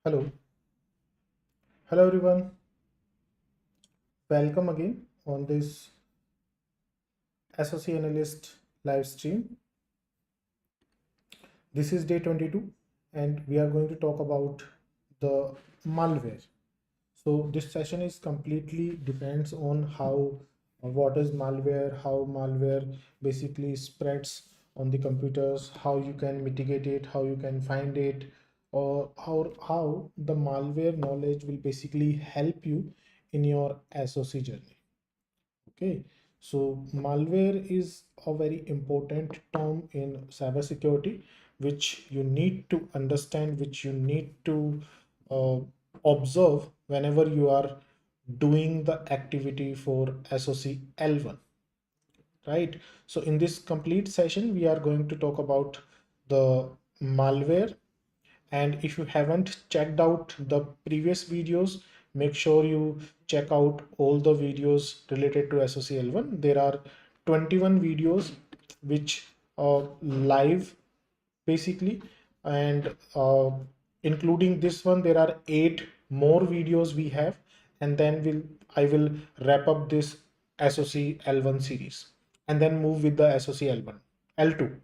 Hello, hello everyone. Welcome again on this SOC Analyst live stream. This is day 22, and we are going to talk about the malware. So this session is completely depends on how what is malware, how malware basically spreads on the computers, how you can mitigate it, how you can find it, or how the malware knowledge will basically help you in your SOC journey. Okay, so malware is a very important term in cybersecurity, which you need to understand, which you need to uh, observe whenever you are doing the activity for SOC L1, right? So in this complete session, we are going to talk about the malware, and if you haven't checked out the previous videos, make sure you check out all the videos related to SOCL1. There are 21 videos which are live basically, and including this one, there are 8 more videos we have, and then I will wrap up this SOCL1 series and then move with the SOCL1, L2.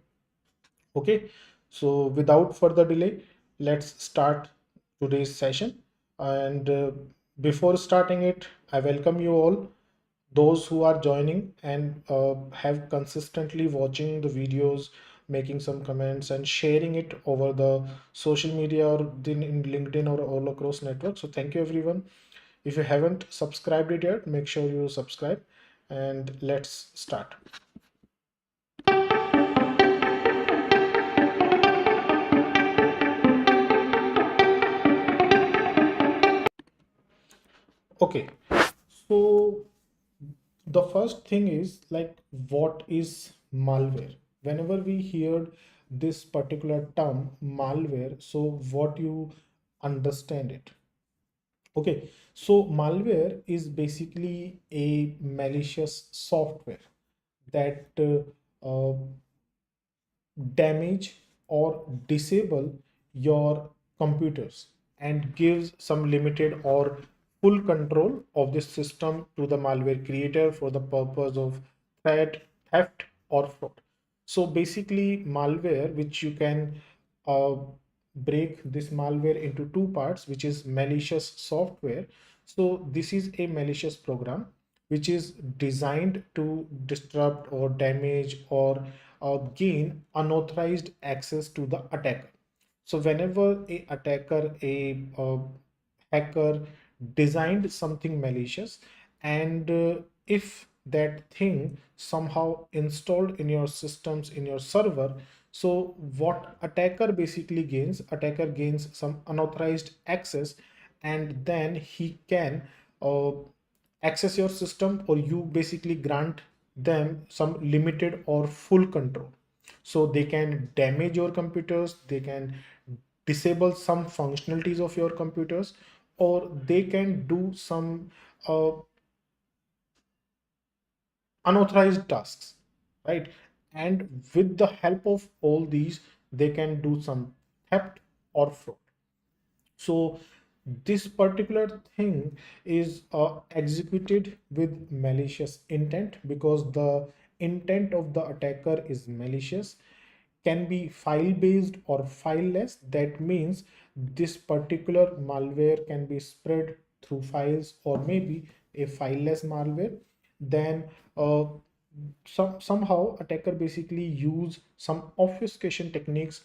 Okay, so without further delay, let's start today's session. And before starting it, I welcome you all, those who are joining and have consistently watching the videos, making some comments and sharing it over the social media or in LinkedIn or all across network. So thank you everyone. If you haven't subscribed it yet, make sure you subscribe, and let's start. Okay, so the first thing is like, what is malware? Whenever we hear this particular term malware, so what you understand it? Okay, so malware is basically a malicious software that damage or disable your computers and gives some limited or full control of the system to the malware creator for the purpose of threat, theft, or fraud. So basically, malware, which you can uh, break this malware into two parts, which is malicious software. So this is a malicious program which is designed to disrupt or damage or gain unauthorized access to the attacker. So whenever a attacker, a hacker designed something malicious, and if that thing somehow installed in your systems, in your server, so what attacker gains some unauthorized access, and then he can uh, access your system, or you basically grant them some limited or full control. So they can damage your computers, they can disable some functionalities of your computers, or they can do some uh, unauthorized tasks, right? And with the help of all these, they can do some theft or fraud. So this particular thing is executed with malicious intent, because the intent of the attacker is malicious, can be file based or fileless. That means this particular malware can be spread through files, or maybe a fileless malware. Then somehow attacker basically use some obfuscation techniques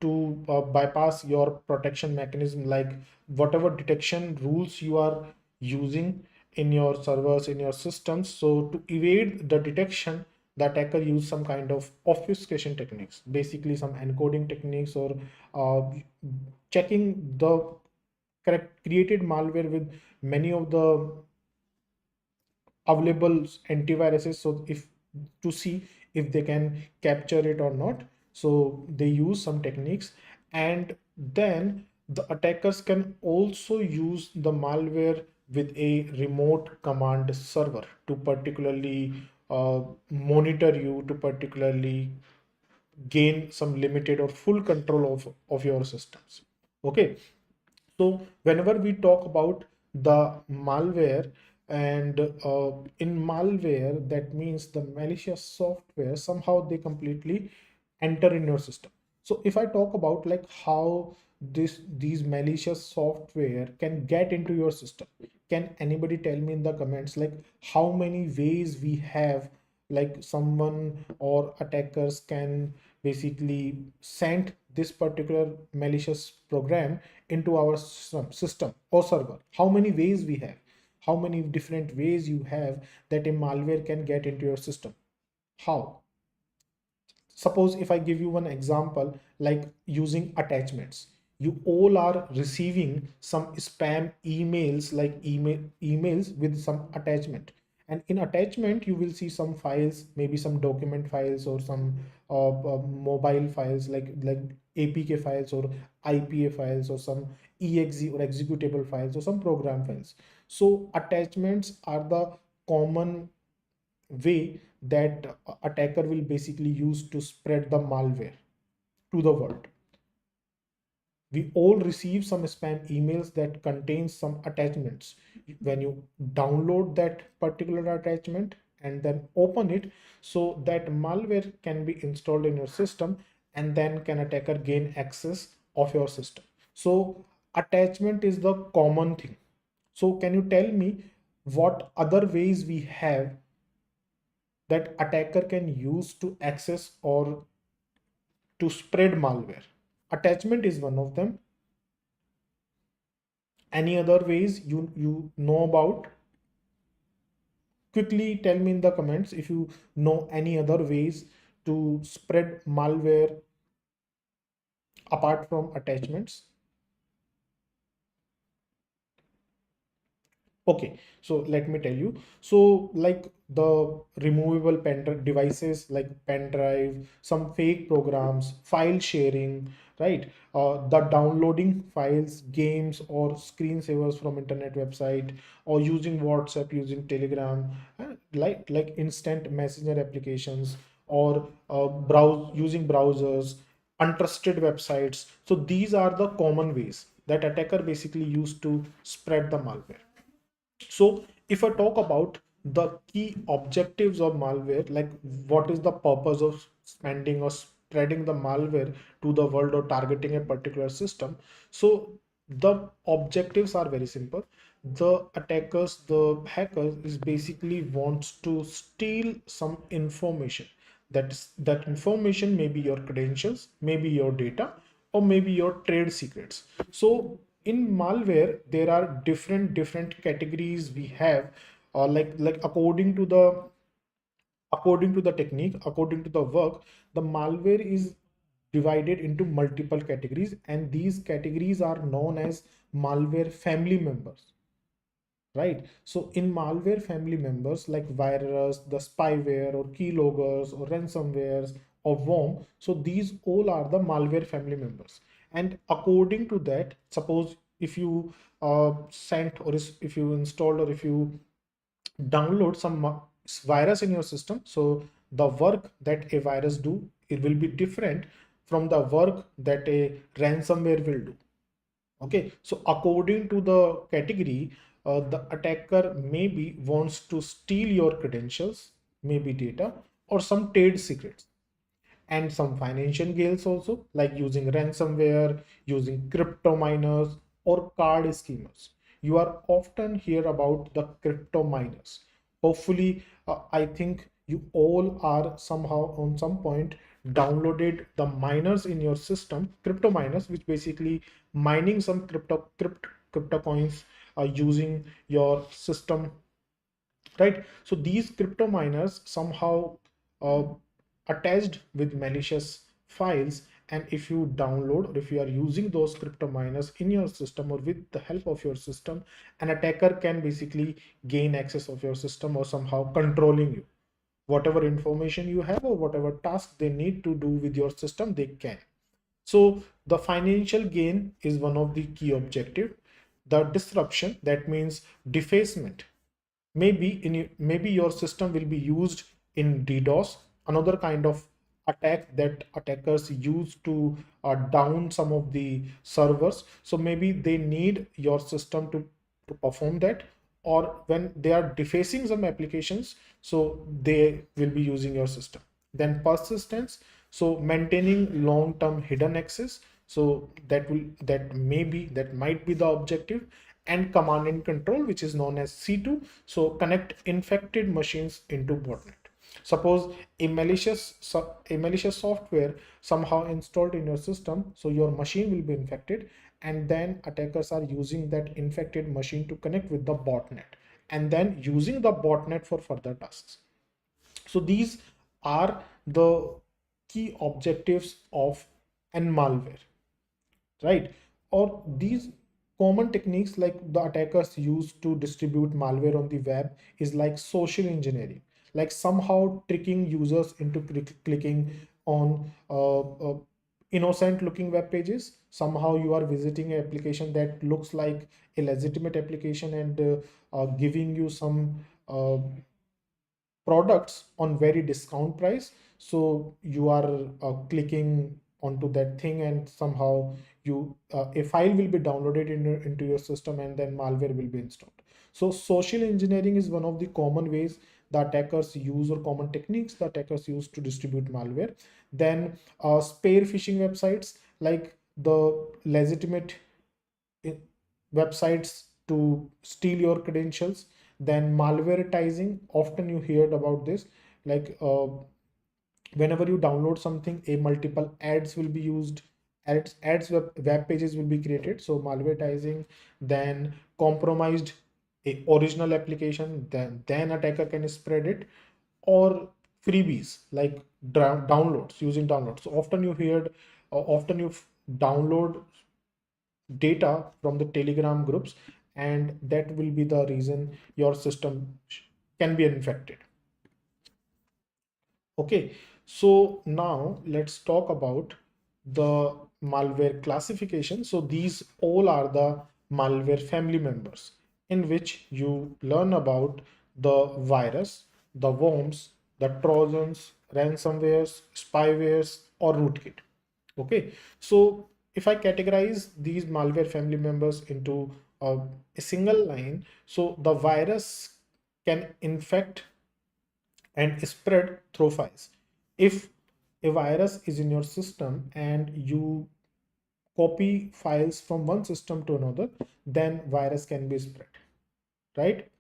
to bypass your protection mechanism, like whatever detection rules you are using in your servers, in your systems. So to evade the detection, the attacker use some kind of obfuscation techniques, basically some encoding techniques, or uh, checking the correct created malware with many of the available antiviruses, so if to see if they can capture it or not. So they use some techniques, and then the attackers can also use the malware with a remote command server to particularly monitor you, to particularly gain some limited or full control of your systems. Okay, So whenever we talk about the malware, and in malware, that means the malicious software, somehow they completely enter in your system. So if I talk about like how these malicious software can get into your system, can anybody tell me in the comments like how many ways we have, like someone or attackers can basically send this particular malicious program into our system or server? How many ways we have? How many different ways you have that a malware can get into your system? How? Suppose if I give you one example, like using attachments, you all are receiving some spam emails, like emails with some attachment, and in attachment you will see some files, maybe some document files or some mobile files, like apk files or ipa files or some exe or executable files or some program files. So attachments are the common way that attacker will basically use to spread the malware to the world. We all receive some spam emails that contains some attachments. When you download that particular attachment and then open it, so that malware can be installed in your system, and then can attacker gain access of your system. So attachment is the common thing. So can you tell me what other ways we have that attacker can use to access or to spread malware? Attachment is one of them. Any other ways you know about? Quickly tell me in the comments if you know any other ways to spread malware apart from attachments. Okay, so let me tell you. So like the removable pen devices like pen drive, some fake programs, file sharing, right? The downloading files, games or screensavers from internet website, or using WhatsApp, using Telegram, like instant messenger applications, or browse using browsers, untrusted websites. So these are the common ways that attacker basically use to spread the malware. So if I talk about the key objectives of malware, like what is the purpose of spending or spreading the malware to the world or targeting a particular system? So the objectives are very simple. The attackers, the hackers is basically wants to steal some information. That information may be your credentials, maybe your data, or maybe your trade secrets. So in malware there are different categories we have, like according to the technique, according to the work, the malware is divided into multiple categories, and these categories are known as malware family members, right? So in malware family members like virus, the spyware or keyloggers or ransomwares or worm, so these all are the malware family members. And according to that, suppose if you sent or if you installed or if you download some virus in your system, so the work that a virus do, it will be different from the work that a ransomware will do. Okay, so according to the category, the attacker maybe wants to steal your credentials, maybe data, or some trade secrets, and some financial gains also, like using ransomware, using crypto miners, or card schemers. You are often hear about the crypto miners. Hopefully, I think you all are somehow on some point downloaded the miners in your system, crypto miners, which basically mining some crypto coins using your system, right? So these crypto miners somehow uh, attached with malicious files, and if you download or if you are using those crypto miners in your system or with the help of your system, an attacker can basically gain access of your system or somehow controlling you. Whatever information you have or whatever task they need to do with your system, they can. So the financial gain is one of the key objective. The disruption, that means defacement. Maybe your system will be used in DDoS, another kind of attack that attackers use to down some of the servers. So maybe they need your system to perform that, or when they are defacing some applications, so they will be using your system. Then persistence, so maintaining long-term hidden access, so that might be the objective. And command and control, which is known as C2, so connect infected machines into botnet. Suppose a malicious software somehow installed in your system, so your machine will be infected, and then attackers are using that infected machine to connect with the botnet, and then using the botnet for further tasks. So these are the key objectives of an malware, right? Or these common techniques like the attackers use to distribute malware on the web is like social engineering, like somehow tricking users into clicking on innocent looking web pages. Somehow you are visiting an application that looks like a legitimate application, and giving you some products on very discount price. So you are clicking onto that thing, and somehow you a file will be downloaded into your system, and then malware will be installed. So social engineering is one of the common ways the attackers use, or common techniques the attackers use to distribute malware. Then spear phishing websites, like the legitimate websites to steal your credentials. Then malwareizing, often you heard about this, like whenever you download something, a multiple ads will be used, web pages will be created, so malwareizing. Then compromised a original application, then attacker can spread it. Or freebies, like downloads, using downloads. So often you heard, often you download data from the Telegram groups, and that will be the reason your system can be infected. Okay, so now let's talk about the malware classification. So these all are the malware family members, in which you learn about the virus, the worms, the trojans, ransomwares, spywares, or rootkit. Okay, so if I categorize these malware family members into a single line, so the virus can infect and spread through files. If a virus is in your system and you copy files from one system to another, then virus can be spread, right?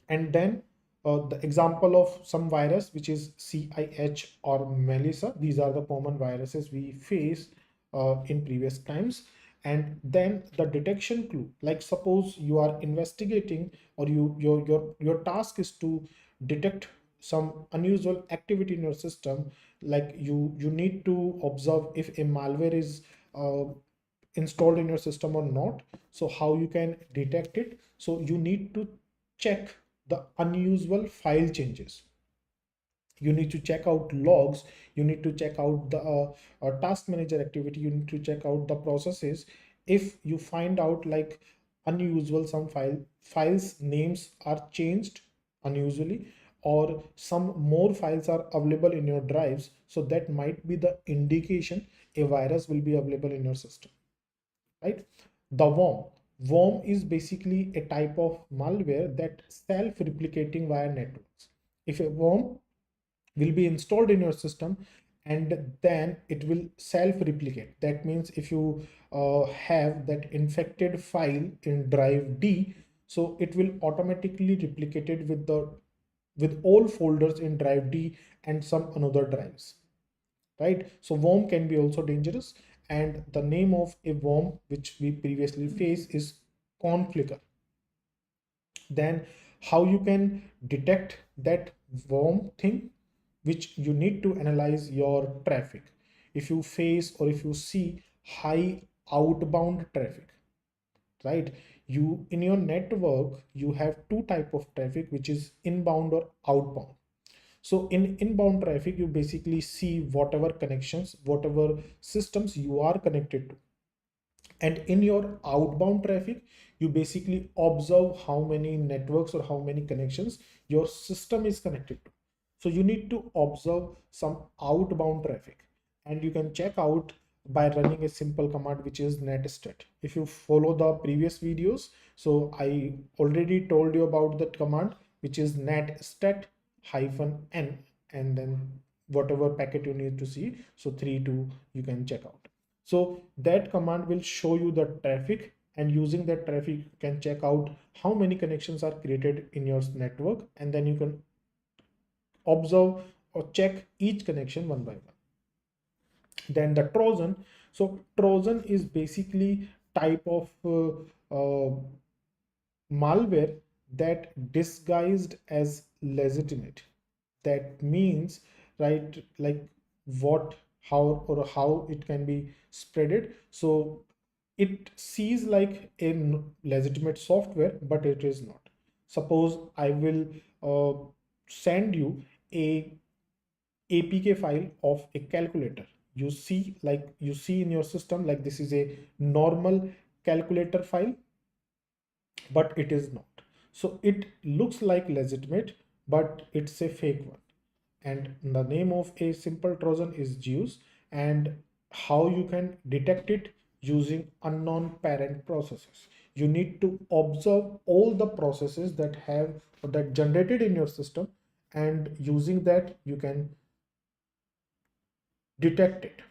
And then the example of some virus, which is CIH or Melissa. These are the common viruses we face in previous times. And then the detection clue, like suppose you are investigating, or your task is to detect some unusual activity in your system. Like you need to observe if a malware is uh, installed in your system or not. So how you can detect it? So you need to check the unusual file changes. You need to check out logs. You need to check out the task manager activity. You need to check out the processes. If you find out like unusual, some files names are changed unusually, or some more files are available in your drives, so that might be the indication a virus will be available in your system, right? The worm is basically a type of malware that self-replicating via networks. If a worm will be installed in your system, and then it will self-replicate, that means if you have that infected file in drive D, so it will automatically replicate it with all folders in drive D and some another drives, right? So worm can be also dangerous, and the name of a worm which we previously faced is conflicker. Then how you can detect that worm thing, which you need to analyze your traffic. If you face, or if you see high outbound traffic, right? You in your network, you have two type of traffic, which is inbound or outbound. So in inbound traffic, you basically see whatever connections, whatever systems you are connected to. And in your outbound traffic, you basically observe how many networks or how many connections your system is connected to. So you need to observe some outbound traffic, and you can check out by running a simple command, which is netstat. If you follow the previous videos, so I already told you about that command, which is netstat -n, and then whatever packet you need to see, so 32 you can check out. So that command will show you the traffic, and using that traffic you can check out how many connections are created in your network, and then you can observe or check each connection one by one. Then the Trojan. So Trojan is basically type of malware that disguised as legitimate. That means, right, like what, how, or how it can be spreaded. So it sees like a legitimate software, but it is not. Suppose I will send you a APK file of a calculator. You see, like you see in your system, like this is a normal calculator file, but it is not. So it looks like legitimate, but it's a fake one. And the name of a simple Trojan is Zeus, and how you can detect it using unknown parent processes. You need to observe all the processes that have or that generated in your system, and using that you can detect it.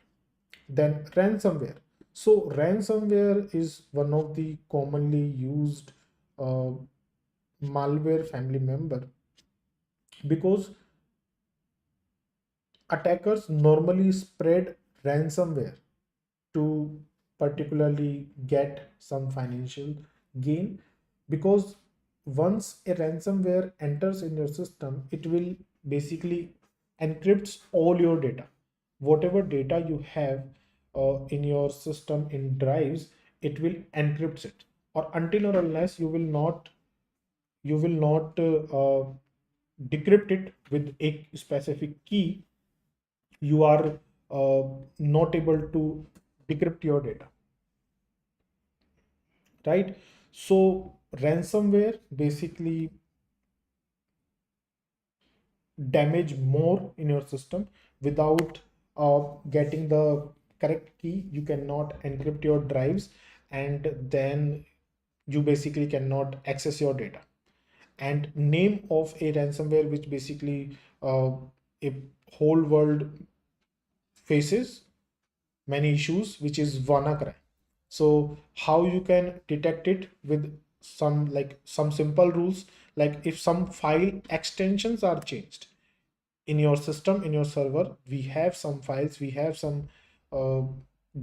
Then ransomware. So ransomware is one of the commonly used uh, malware family member, because attackers normally spread ransomware to particularly get some financial gain. Because once a ransomware enters in your system, it will basically encrypts all your data. Whatever data you have in your system in drives, it will encrypts it, or until or unless you will not decrypt it with a specific key, you are not able to decrypt your data, right? So ransomware basically damage more in your system. Without getting the correct key, you cannot encrypt your drives, and then you basically cannot access your data. And name of a ransomware, which basically a whole world faces many issues, which is WannaCry. So how you can detect it with some simple rules, like if some file extensions are changed in your system, in your server, we have some files, we have some uh,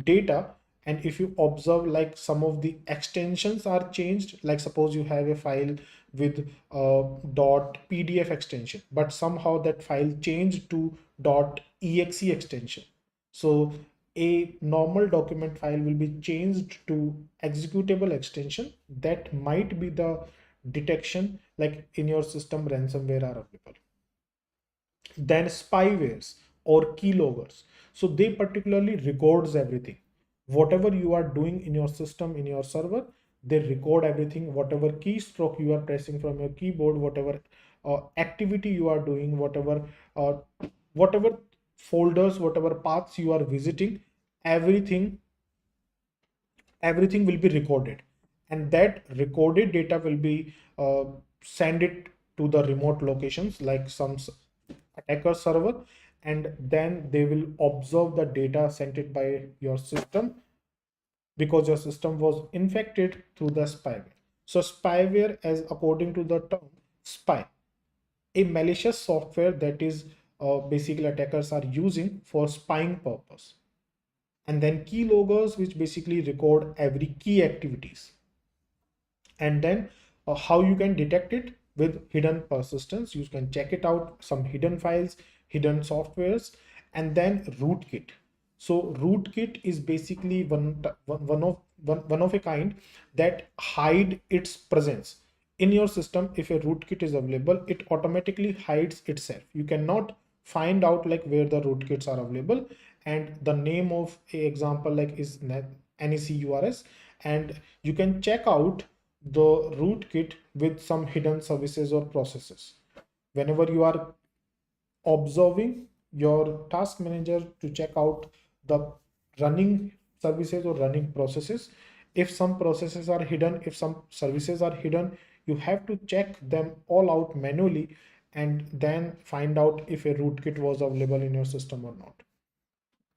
data, and if you observe like some of the extensions are changed, like suppose you have a file with .pdf extension, but somehow that file changed to .exe extension. So a normal document file will be changed to executable extension. That might be the detection, like in your system ransomware are available. Then spywares or keyloggers. So they particularly records everything. Whatever you are doing in your system, in your server, they record everything. Whatever keystroke you are pressing from your keyboard, whatever activity you are doing, uh, whatever folders, whatever paths you are visiting, everything everything will be recorded, and that recorded data will be send it to the remote locations, like some attacker server, and then they will observe the data sent it by your system, because your system was infected through the spyware. So spyware, as according to the term spy, a malicious software that is basically attackers are using for spying purpose. And then keyloggers, which basically record every key activities. And then how you can detect it with hidden persistence, you can check it out, some hidden files, hidden softwares. And then rootkit. So rootkit is basically one of a kind that hide its presence in your system. If a rootkit is available, it automatically hides itself. You cannot find out like where the rootkits are available. And the name of a example like is necurs, and you can check out the rootkit with some hidden services or processes. Whenever you are observing your task manager to check out the running services or running processes. If some processes are hidden, if some services are hidden, you have to check them all out manually and then find out if a rootkit was available in your system or not.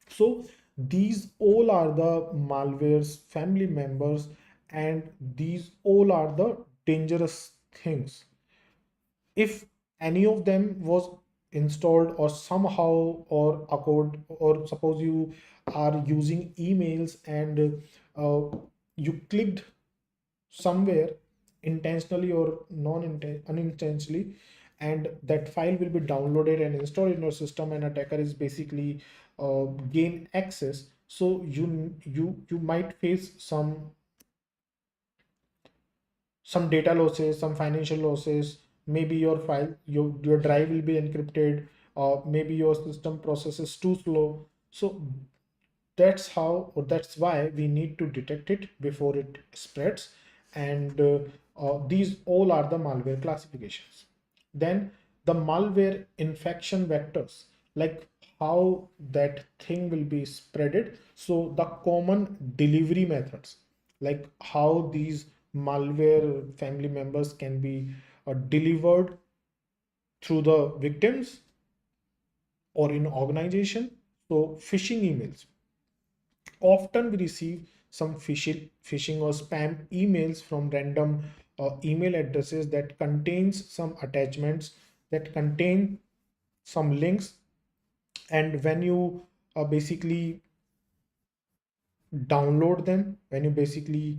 So these all are the malware's family members, and these all are the dangerous things. If any of them was installed or somehow or accord, or suppose you are using emails and you clicked somewhere intentionally or unintentionally, and that file will be downloaded and installed in your system, and attacker is basically gain access. So you might face some data losses, some financial losses. Maybe your file, your drive will be encrypted, or maybe your system process is too slow. So that's how, or that's why we need to detect it before it spreads. And these all are the malware classifications. Then the malware infection vectors, like how that thing will be spreaded. So the common delivery methods, like how these malware family members can be delivered through the victims or in organization. So phishing emails, often we receive some phishing or spam emails from random email addresses that contains some attachments, that contain some links, and when you basically download them, when you basically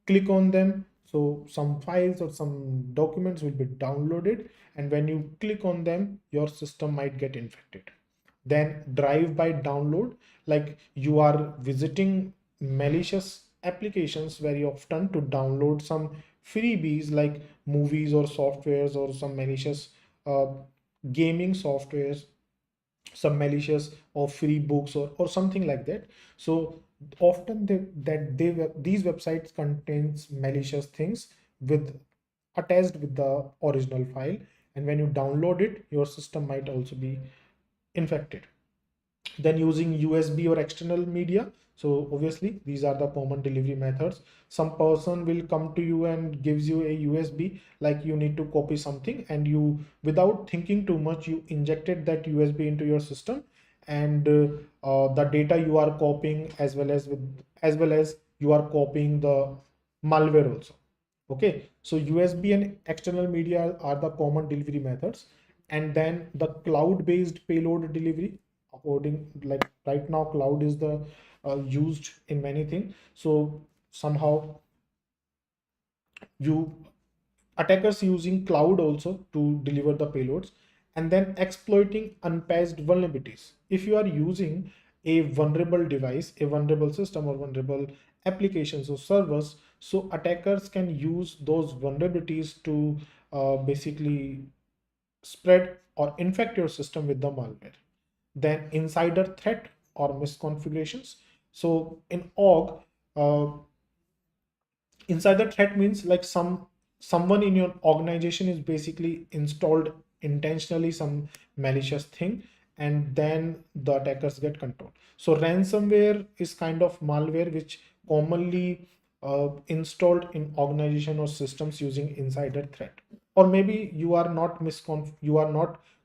click on them, so some files or some documents will be downloaded, and when you click on them, your system might get infected. Then drive by download, like you are visiting malicious applications very often to download some freebies like movies or softwares, or some malicious uh, gaming softwares, some malicious or free books, or something like that. So often these websites contains malicious things with attached with the original file, and when you download it, your system might also be infected. Then using USB or external media. So obviously these are the common delivery methods. Some person will come to you and gives you a USB, like you need to copy something, and you, without thinking too much, you injected that USB into your system, and the data you are copying, as well as you are copying the malware also. Okay, so USB and external media are the common delivery methods. And then the cloud-based payload delivery, according, like right now cloud is the used in many things. So somehow you attackers using cloud also to deliver the payloads. And then exploiting unpatched vulnerabilities. If you are using a vulnerable device, a vulnerable system, or vulnerable applications or servers, so attackers can use those vulnerabilities to basically spread or infect your system with the malware. Then insider threat or misconfigurations. So in org, uh, insider threat means like someone in your organization is basically installed intentionally some malicious thing, and then the attackers get control. So ransomware is kind of malware which commonly installed in organization or systems using insider threat. Or maybe you are not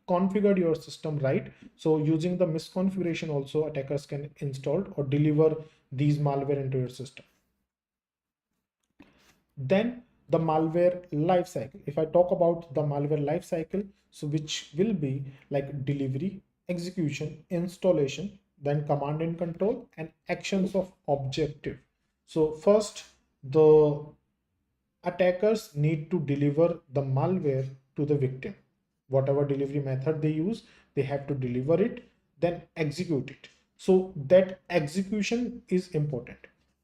configured your system right, so using the misconfiguration also attackers can install or deliver these malware into your system. Then the malware life cycle. If I talk about the malware life cycle, so which will be like delivery, execution, installation, then command and control, and actions of objective. So first, the attackers need to deliver the malware to the victim. Whatever delivery method they use, they have to deliver it, then execute it. So that execution is important.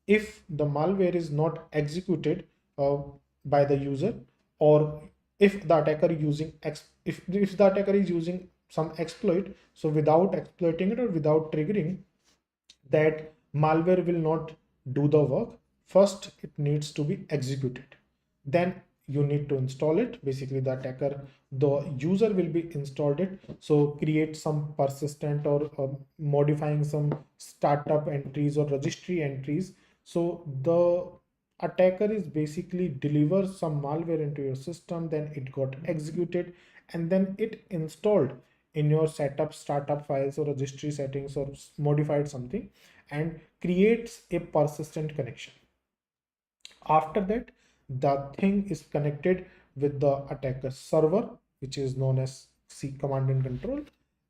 If the malware is not executed uh, by the user, or if the attacker using if the attacker is using some exploit, so without exploiting it or without triggering, that malware will not do the work. First, it needs to be executed. Then you need to install it. Basically the user will be installed it. So create some persistent or modifying some startup entries or registry entries. So the attacker is basically delivers some malware into your system, then it got executed, and then it installed in your setup startup files or registry settings or modified something and creates a persistent connection. After that, the thing is connected with the attacker server, which is known as C command and control.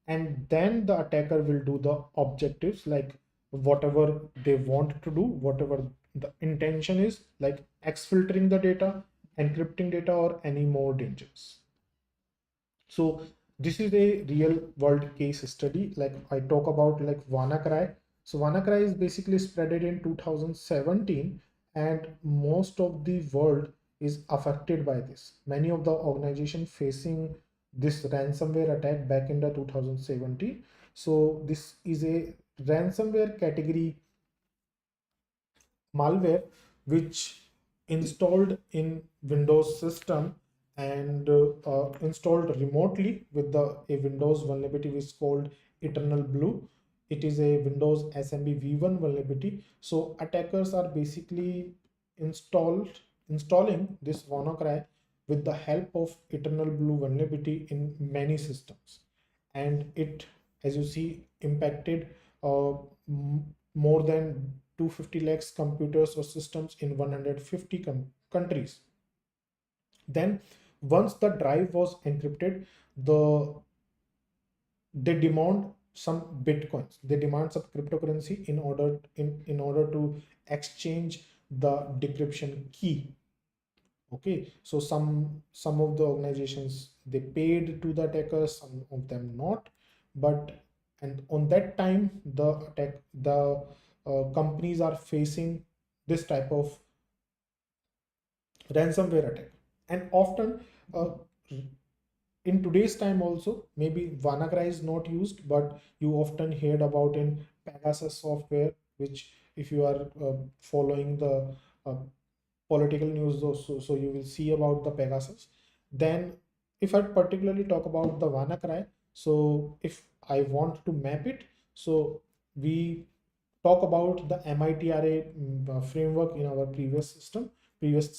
And then the attacker will do the objectives, like whatever they want to do, whatever the intention is, like exfiltering the data, encrypting data, or any more dangers. So this is a real world case study. Like I talk about like WannaCry. So WannaCry is basically spreaded in 2017, and most of the world is affected by this. Many of the organizations facing this ransomware attack back in the 2017. So this is a ransomware category malware which installed in Windows system and installed remotely with the a Windows vulnerability which is called Eternal Blue. It is a Windows SMB v1 vulnerability. So attackers are basically installing this WannaCry with the help of Eternal Blue vulnerability in many systems, and it, as you see, impacted uh, more than 250 lakhs computers or systems in 150 countries. Then once the drive was encrypted, they demand some bitcoins, they demand some cryptocurrency in order to exchange the decryption key. Okay, so some of the organizations they paid to the attackers, some of them not. But and on that time the companies are facing this type of ransomware attack. And often uh, in today's time also, maybe WannaCry is not used, but you often heard about in Pegasus software, which if you are following the uh, political news also, so you will see about the Pegasus. Then if I particularly talk about the WannaCry, so if I want to map it, so we talk about the MITRA framework in our previous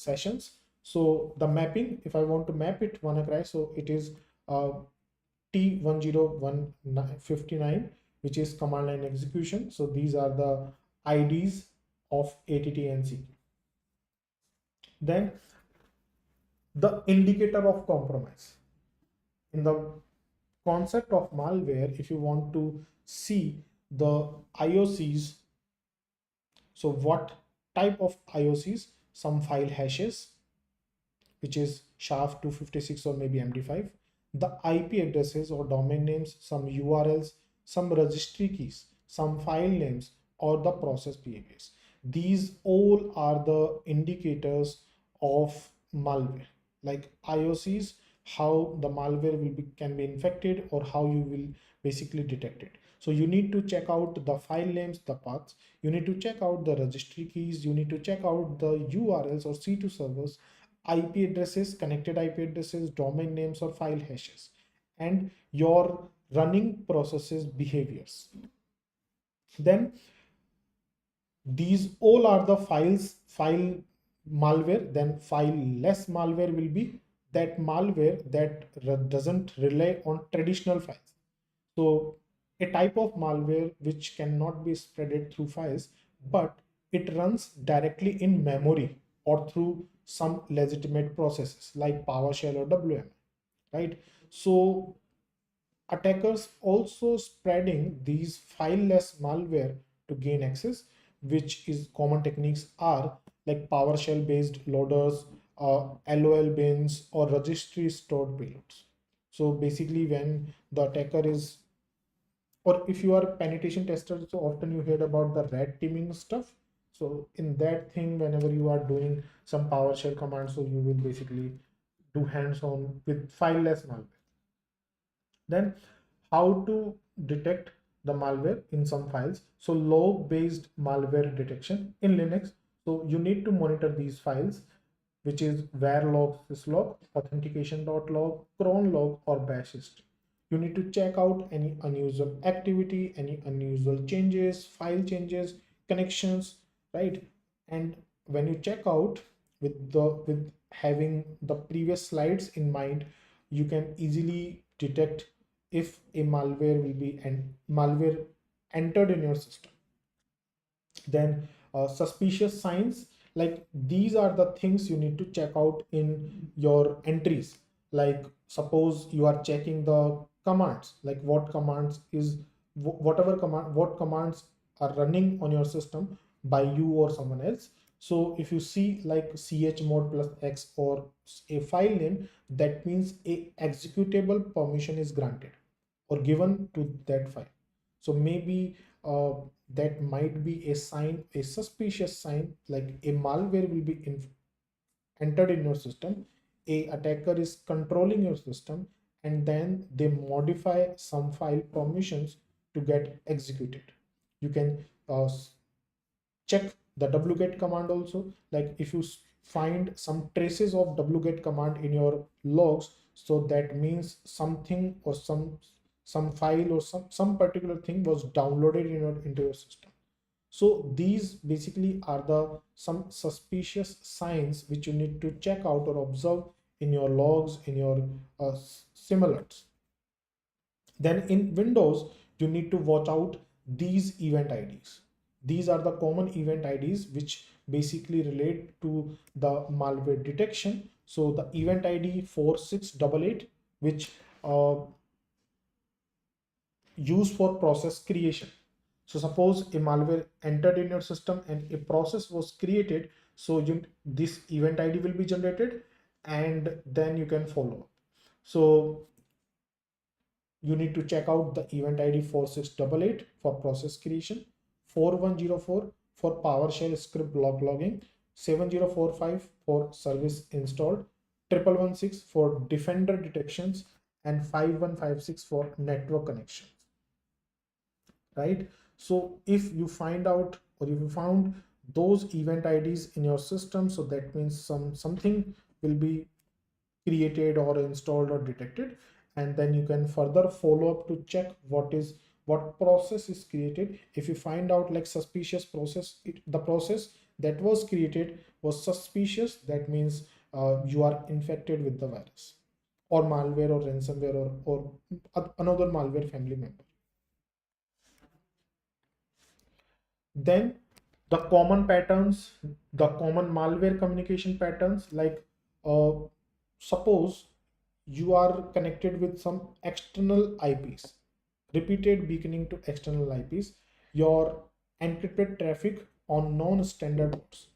sessions. So the mapping, if I want to map it WannaCry, so it is uh, T10159, which is command line execution. So these are the IDs of ATT and CT. Then the indicator of compromise. In the concept of malware, if you want to see the IOCs, so what type of IOCs? Some file hashes, which is SHA-256 or maybe MD5, the IP addresses or domain names, some URLs, some registry keys, some file names, or the process behaviors. These all are the indicators of malware, like IOCs, how the malware can be infected or how you will basically detect it. So you need to check out the file names, the paths, you need to check out the registry keys, you need to check out the URLs or C2 servers, IP addresses, connected IP addresses, domain names or file hashes, and your running processes behaviors. Then these all are the file malware. Then file less malware will be that malware that doesn't rely on traditional files. So a type of malware which cannot be spreaded through files, but it runs directly in memory or through some legitimate processes like PowerShell or WM, right? So attackers also spreading these fileless malware to gain access, which is common techniques are like PowerShell based loaders, LOL bins, or registry stored payloads. So basically, when the attacker is, or if you are a penetration tester, so often you heard about the red teaming stuff. So in that thing, whenever you are doing some PowerShell commands, so you will basically do hands-on with fileless malware. Then how to detect the malware in some files. So log based malware detection in Linux. So you need to monitor these files which is var syslog, authentication.log, cron log, or bash history. You need to check out any unusual activity, any unusual changes, file changes, connections, right? And when you check out with having the previous slides in mind, you can easily detect if a malware will be and malware entered in your system. Then suspicious signs, like these are the things you need to check out in your entries. Like suppose you are checking the commands, like what commands is whatever command, what commands are running on your system by you or someone else. So if you see like chmod plus x or a file name, that means a executable permission is granted or given to that file. So maybe that might be a sign, a suspicious sign, like a malware will be entered in your system, a attacker is controlling your system, and then they modify some file permissions to get executed. You can check the wget command also. Like if you find some traces of wget command in your logs, so that means something or some file or some particular thing was downloaded into your system. So these basically are the some suspicious signs which you need to check out or observe in your logs, in your SIM alerts. Then in Windows, you need to watch out these event IDs. These are the common event IDs which basically relate to the malware detection. So the event ID 4688, which used for process creation. So suppose a malware entered in your system and a process was created. So this event ID will be generated and then you can follow. So you need to check out the event ID 4688 for process creation, 4104 for PowerShell script block logging, 7045 for service installed, 1116 for defender detections, and 5156 for network connections, right? So if you find out or if you found those event IDs in your system, so that means something will be created or installed or detected, and then you can further follow up to check what process is created. If you find out like suspicious process, the process that was created was suspicious, that means you are infected with the virus or malware or ransomware or another malware family member. Then the common patterns, the common malware communication patterns, like uh, suppose you are connected with some external IPs, repeated beaconing to external IPs, your encrypted traffic on non-standard ports,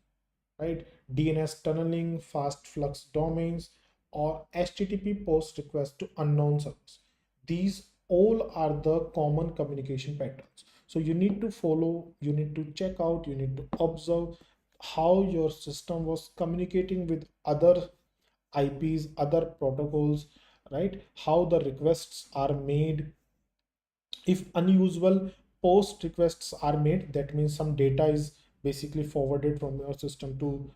right? DNS tunneling, fast flux domains, or HTTP post request to unknown servers. These all are the common communication patterns. So you need to follow, you need to check out, you need to observe how your system was communicating with other IPs, other protocols, right? How the requests are made. If unusual post requests are made, that means some data is basically forwarded from your system to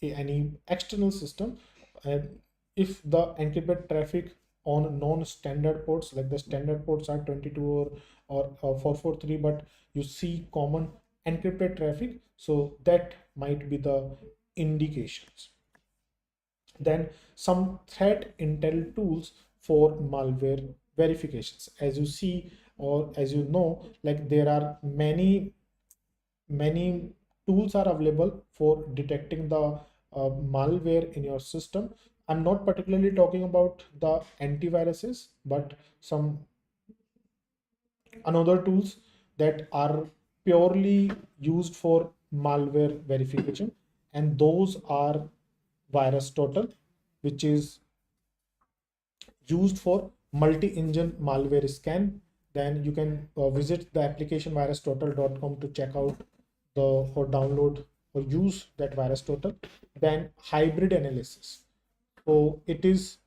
any external system. And if the encrypted traffic on non-standard ports, like the standard ports are 22 or 443, but you see common encrypted traffic, so that might be the indications. Then some threat intel tools for malware verifications. As you see or as you know, like there are many tools are available for detecting the malware in your system. I'm not particularly talking about the antiviruses, but some another tools that are purely used for malware verification, and those are virus total, which is used for multi-engine malware scan. Then you can visit the application virustotal.com to check out the or download or use that virus total. Then hybrid analysis. So it is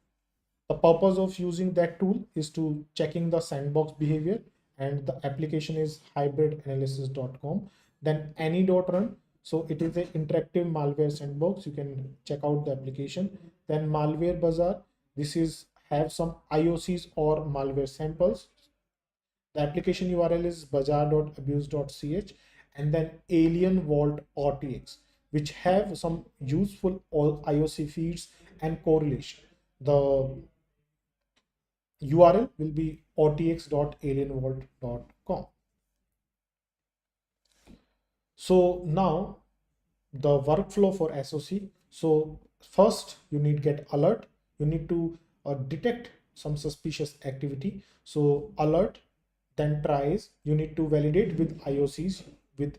the purpose of using that tool is to checking the sandbox behavior, and the application is hybridanalysis.com. Then any.run. So it is an interactive malware sandbox. You can check out the application. Then Malware Bazaar. This is have some IOCs or malware samples. The application URL is bazaar.abuse.ch, and then Alien Vault RTX, which have some useful IOC feeds and correlation. The URL will be rtx.alienvault.com. So now the workflow for SOC. So first you need get alert. You need to detect some suspicious activity. So alert, then tries. You need to validate with IOCs with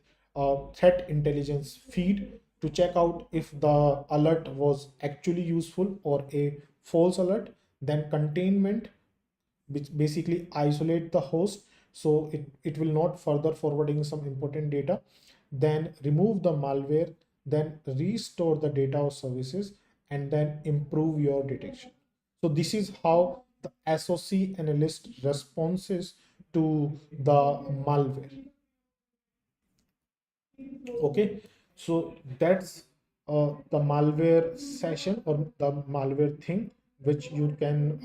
threat intelligence feed to check out if the alert was actually useful or a false alert. Then containment, which basically isolate the host so it will not further forwarding some important data. Then remove the malware, then restore the data or services, and then improve your detection. So this is how the SOC analyst responses to the malware. Okay, so that's the malware session or the malware thing which you can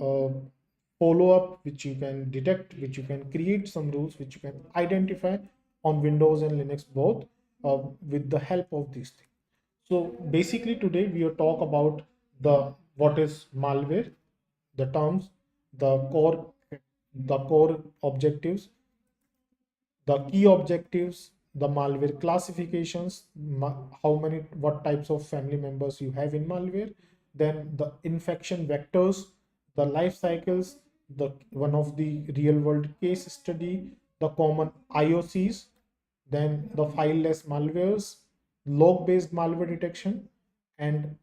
follow up, which you can detect, which you can create some rules, which you can identify on Windows and Linux both with the help of these things. So basically today we will talk about the what is malware, the terms, the core objectives, the key objectives, the malware classifications, how many, what types of family members you have in malware, then the infection vectors, the life cycles, the one of the real world case study, the common IOCs, then the fileless malwares, log based malware detection, and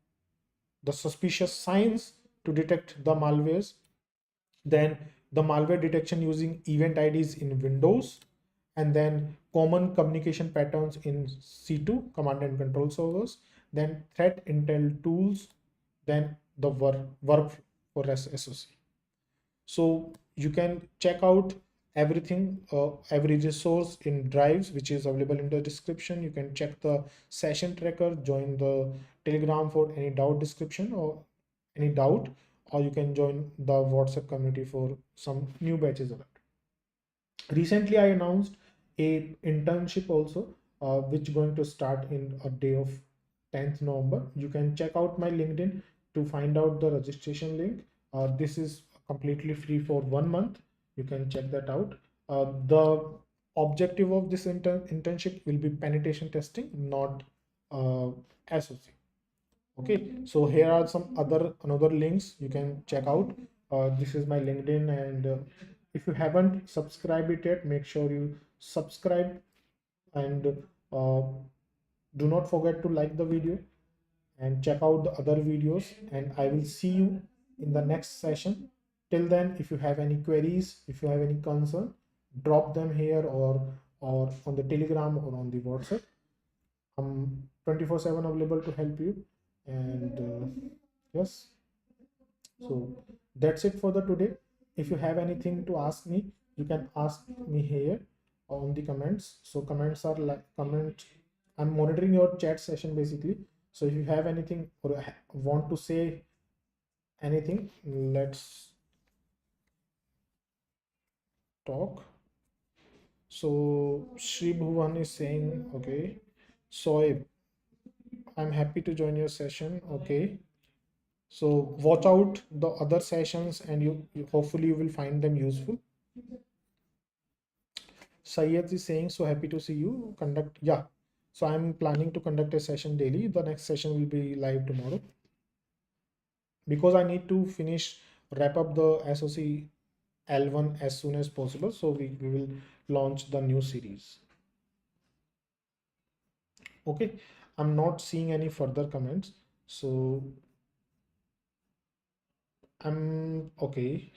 the suspicious signs to detect the malwares, then the malware detection using event IDs in Windows, and then common communication patterns in C2 command and control servers, then threat intel tools, then the workflow for SOC. So you can check out everything, every resource in drives which is available in the description. You can check the session tracker, join the Telegram for any doubt description or any doubt, or you can join the WhatsApp community for some new batches alert. Recently I announced a internship also, which going to start in a day of 10th November. You can check out my LinkedIn to find out the registration link. This is completely free for 1 month. You can check that out. The objective of this internship will be penetration testing, not SOC. Okay, so here are some another links you can check out. This is my LinkedIn, and if you haven't subscribed it yet, make sure you subscribe, and do not forget to like the video and check out the other videos, and I will see you in the next session. Till then, if you have any queries, if you have any concern, drop them here or on the Telegram or on the WhatsApp. I'm 24/7 available to help you. And yes, so that's it for the today. If you have anything to ask me, you can ask me here on the comments. So comments are like comment. I'm monitoring your chat session basically. So if you have anything or want to say anything, let's talk. So Shri Bhuvan is saying, okay, Soeb, I'm happy to join your session. Okay. So watch out the other sessions, and you hopefully you will find them useful. Syed is saying, so happy to see you conduct. Yeah. So I'm planning to conduct a session daily. The next session will be live tomorrow because I need to wrap up the SOC L1 as soon as possible. So we will launch the new series. Okay. I'm not seeing any further comments. So I'm okay.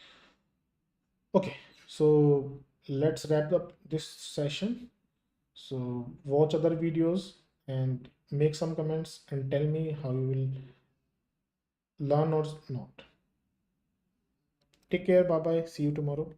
Okay. So let's wrap up this session. So watch other videos and make some comments and tell me how you will learn or not. Take care. Bye bye. See you tomorrow.